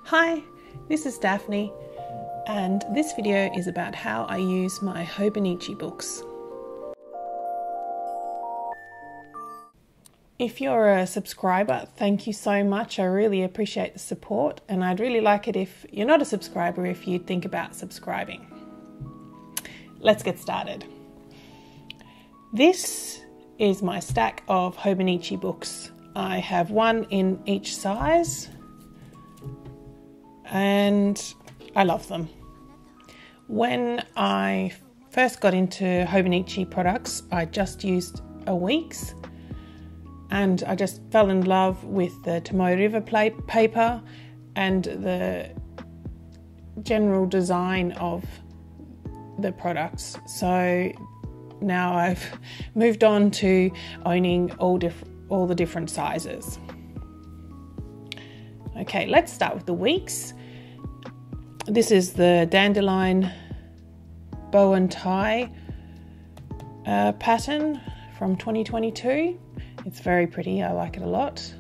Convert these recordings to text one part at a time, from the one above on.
Hi, this is Daphne, and this video is about how I use my Hobonichi books. If you're a subscriber, thank you so much. I really appreciate the support, and I'd really like it if you're not a subscriber, if you'd think about subscribing. Let's get started. This is my stack of Hobonichi books. I have one in each size, and I love them. When I first got into Hobonichi products, I just used a Weeks, and I just fell in love with the Tomoe River paper and the general design of the products. So now I've moved on to owning all the different sizes. Okay, let's start with the Weeks. This is the dandelion bow and tie pattern from 2022. It's very pretty, I like it a lot.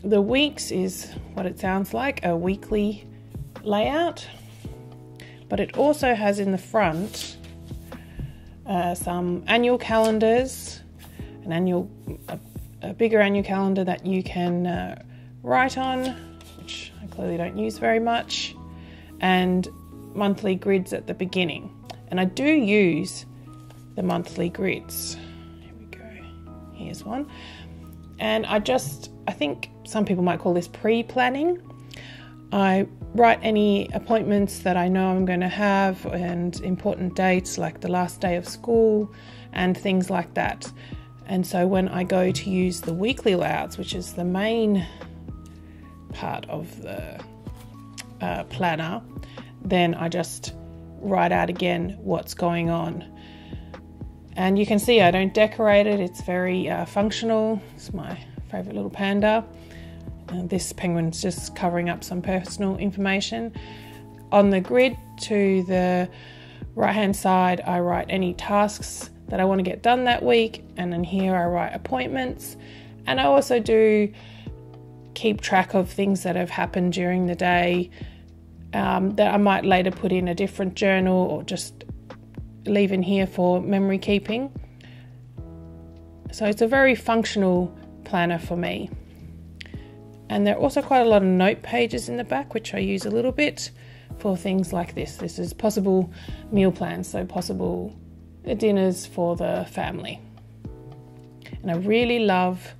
The Weeks is what it sounds like, a weekly layout, but it also has in the front some annual calendars, a bigger annual calendar that you can write on, which I clearly don't use very much, and monthly grids at the beginning. And I do use the monthly grids. Here we go. Here's one. And I think some people might call this pre-planning. I write any appointments that I know I'm going to have and important dates like the last day of school and things like that. And so when I go to use the weekly layouts, which is the main part of the planner, then I just write out again what's going on. And you can see I don't decorate it. It's very functional. It's my favorite little panda. This penguin's just covering up some personal information. On the grid to the right hand side, I write any tasks that I want to get done that week, and then here I write appointments. And I also do keep track of things that have happened during the day that I might later put in a different journal or just leave in here for memory keeping. So it's a very functional planner for me. And there are also quite a lot of note pages in the back, which I use a little bit for things like this. This is possible meal plans, so possible dinners for the family. And I really love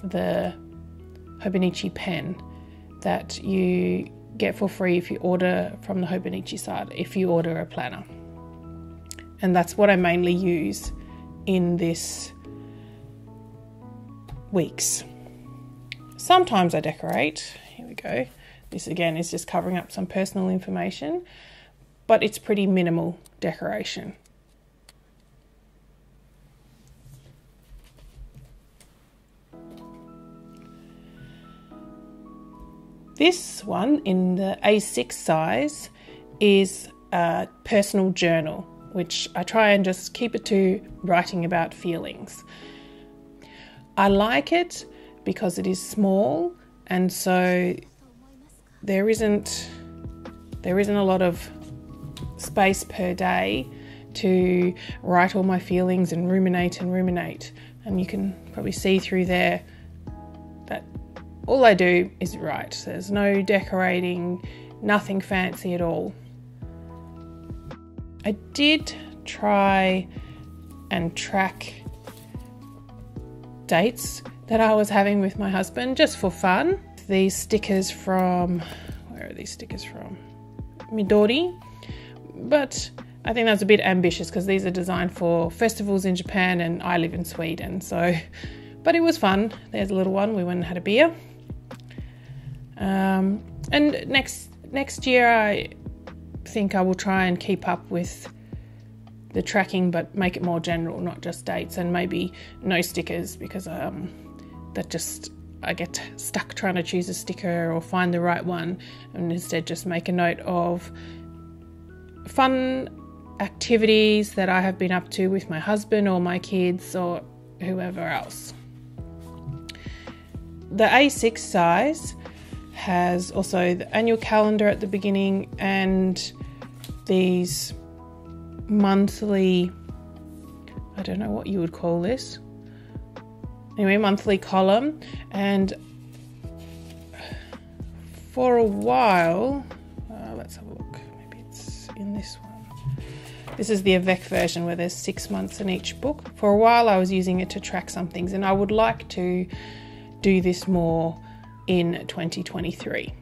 the Hobonichi pen that you get for free if you order from the Hobonichi side, if you order a planner. And that's what I mainly use in this Weeks. Sometimes I decorate. Here we go. This again is just covering up some personal information, but it's pretty minimal decoration. This one in the A6 size is a personal journal, which I try and just keep it to writing about feelings. I like it because it is small, and so there isn't a lot of space per day to write all my feelings and ruminate. And you can probably see through there that all I do is write. There's no decorating, nothing fancy at all. I did try and track dates that I was having with my husband just for fun. These stickers from, where are these stickers from? Midori. But I think that's a bit ambitious because these are designed for festivals in Japan and I live in Sweden. So, but it was fun. There's a little one. We went and had a beer. And next year I think I will try and keep up with the tracking, but make it more general, not just dates, and maybe no stickers, because I get stuck trying to choose a sticker or find the right one, and instead just make a note of fun activities that I have been up to with my husband or my kids or whoever else. The A6 size has also the annual calendar at the beginning and these monthly, I don't know what you would call this, anyway, monthly column. And for a while, let's have a look, maybe it's in this one. This is the Avec version where there's 6 months in each book. For a while I was using it to track some things, and I would like to do this more in 2023.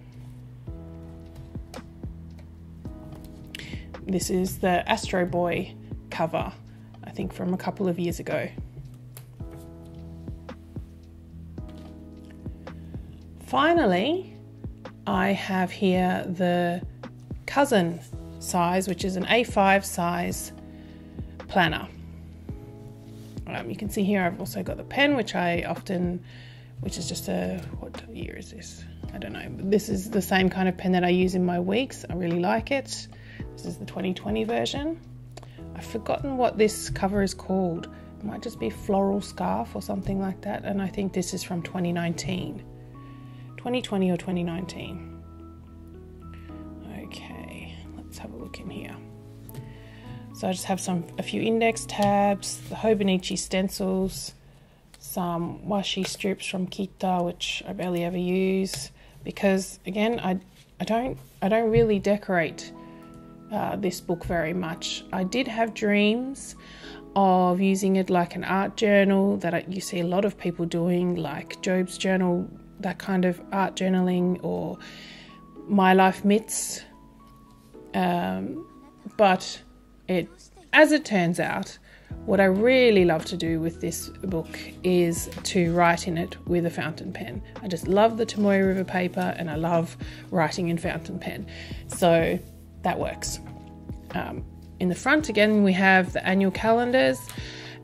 This is the Astro Boy cover, I think from a couple of years ago. Finally, I have here the cousin size, which is an A5 size planner. You can see here I've also got the pen, which is just what year is this? I don't know. But this is the same kind of pen that I use in my weeks. I really like it. This is the 2020 version. I've forgotten what this cover is called. It might just be Floral Scarf or something like that. And I think this is from 2019. 2020 or 2019. Okay, let's have a look in here. So I just have a few index tabs, the Hobonichi stencils, some washi strips from Kita, which I barely ever use because, again, I don't really decorate this book very much. I did have dreams of using it like an art journal that you see a lot of people doing, like Job's journal, that kind of art journaling, or My Life Mitts. But as it turns out, what I really love to do with this book is to write in it with a fountain pen. I just love the Tomoe River paper and I love writing in fountain pen. So that works. In the front, again, we have the annual calendars,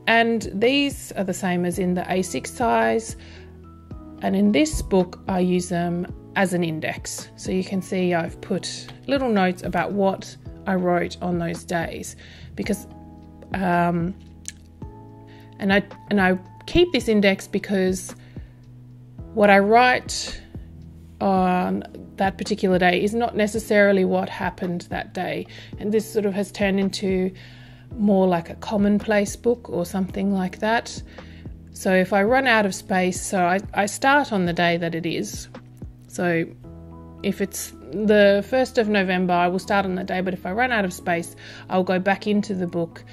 and these are the same as in the A6 size. And in this book, I use them as an index. So you can see I've put little notes about what I wrote on those days, because and I keep this index because what I write on that particular day is not necessarily what happened that day, and this sort of has turned into more like a commonplace book or something like that. So if I run out of space, so I start on the day that it is. So if it's the 1st of November, I will start on that day, but if I run out of space, I'll go back into the book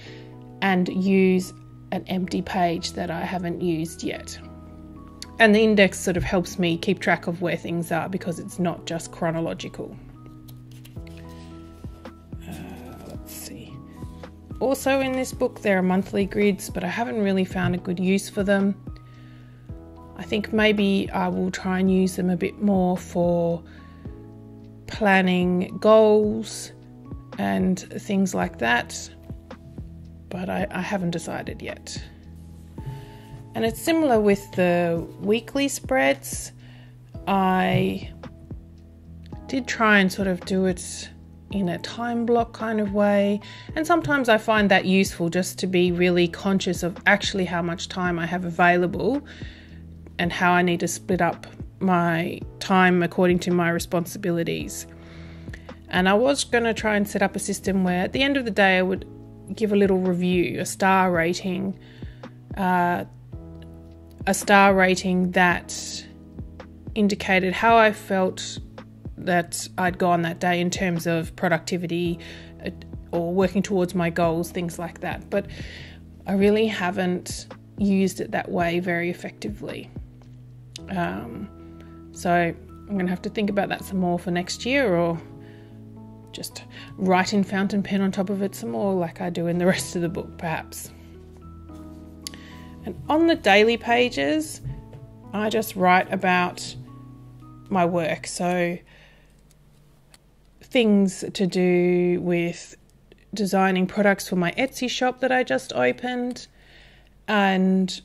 and use an empty page that I haven't used yet. And the index sort of helps me keep track of where things are because it's not just chronological. Let's see. Also in this book there are monthly grids, but I haven't really found a good use for them. I think maybe I will try and use them a bit more for planning goals and things like that, but I haven't decided yet. And it's similar with the weekly spreads. I did try and sort of do it in a time block kind of way, and sometimes I find that useful just to be really conscious of actually how much time I have available and how I need to split up my time according to my responsibilities. And I was going to try and set up a system where at the end of the day I would give a little review, a star rating that indicated how I felt that I'd gone that day in terms of productivity or working towards my goals, things like that. But I really haven't used it that way very effectively. So I'm going to have to think about that some more for next year, or just write in fountain pen on top of it some more like I do in the rest of the book, perhaps. And on the daily pages, I just write about my work. So things to do with designing products for my Etsy shop that I just opened, and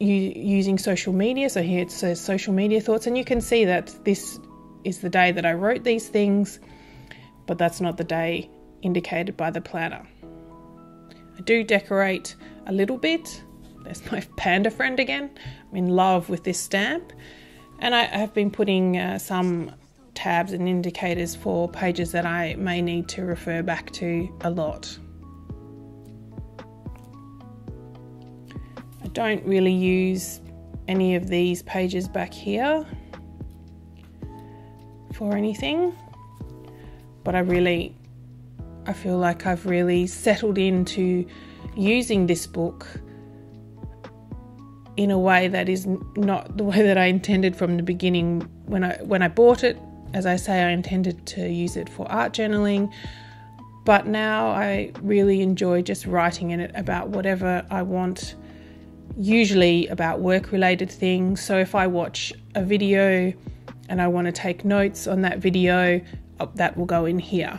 using social media. So here it says social media thoughts, and you can see that this is the day that I wrote these things, but that's not the day indicated by the planner. I do decorate a little bit. There's my panda friend again. I'm in love with this stamp. And I have been putting some tabs and indicators for pages that I may need to refer back to a lot. I don't really use any of these pages back here for anything, but I feel like I've really settled into using this book in a way that is not the way that I intended from the beginning. When I bought it, as I say, I intended to use it for art journaling, but now I really enjoy just writing in it about whatever I want, usually about work-related things. So if I watch a video and I want to take notes on that video, that will go in here.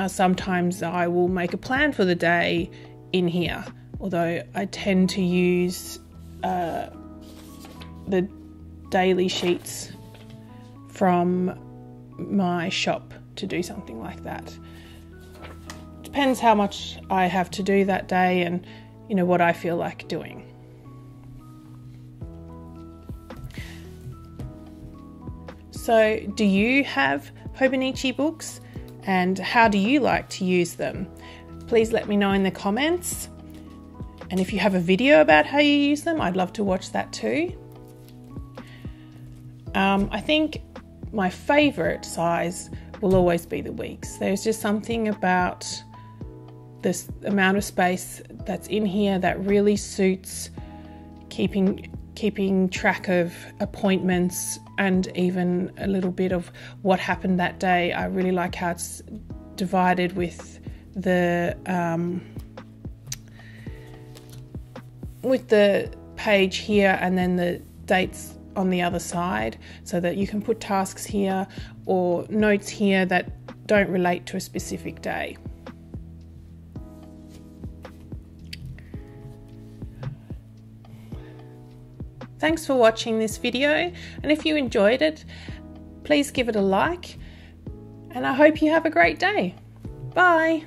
Sometimes I will make a plan for the day in here, although I tend to use the daily sheets from my shop to do something like that. Depends how much I have to do that day and what I feel like doing. So, do you have Hobonichi books, and how do you like to use them? Please let me know in the comments. And if you have a video about how you use them, I'd love to watch that too. I think my favourite size will always be the weeks. There's just something about this amount of space that's in here that really suits keeping track of appointments and even a little bit of what happened that day. I really like how it's divided with the page here and then the dates on the other side, so that you can put tasks here or notes here that don't relate to a specific day. Thanks for watching this video, and if you enjoyed it, please give it a like, and I hope you have a great day. Bye!